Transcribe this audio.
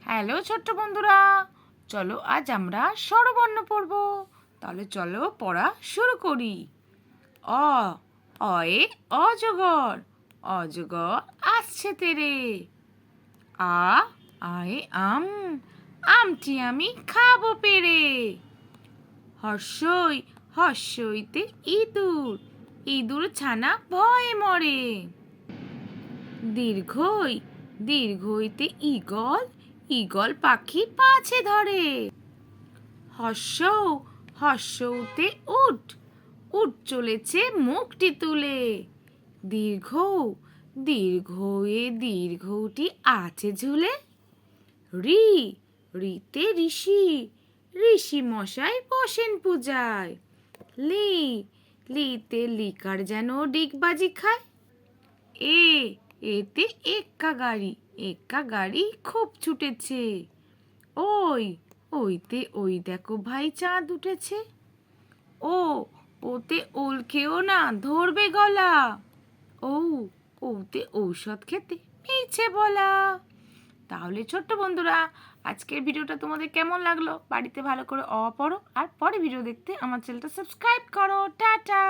Hello ছোট্ট বন্ধুরা, চলো আজ আমরা স্বরবর্ণ পড়ব। তাহলে চলো পড়া শুরু করি। অ অয়ে অজগর, অজগর আসছে তেরে। আ আয়ে আম, আমটি আমি খাবো পেরে। হর্ষই হর্ষইতে ইঁদুর, ইঁদুর ছানা ভয়ে মরে। দীর্ঘই দীর্ঘইতে ঈগল, ঈগল পাখি পাছে ধরে। হর্ষৌ হর্ষৌতে উট, উট চলেছে মুখটি তুলে। দীর্ঘ দীর্ঘয়ে দীর্ঘটি আছে ঝুলে। ঋ ঋতে ঋষি, ঋষি মশাই বসেন পূজায়। লি লিতে লিকার যেন ডিগবাজি খায়। এতে এক্কা গাড়ি, এক্কা গাড়ি খুব ছুটেছে। ওই ওইতে ওই দেখো ভাই চাঁদ উঠেছে। ওতে ওল খেও না ধরবে গলা। ওতে ঔষধ খেতে মিছে বলা। তাহলে ছোট্ট বন্ধুরা, আজকের ভিডিওটা তোমাদের কেমন লাগলো? বাড়িতে ভালো করে পড়ো আর পরে ভিডিও দেখতে আমার চ্যানেলটা সাবস্ক্রাইব করো। টাটা।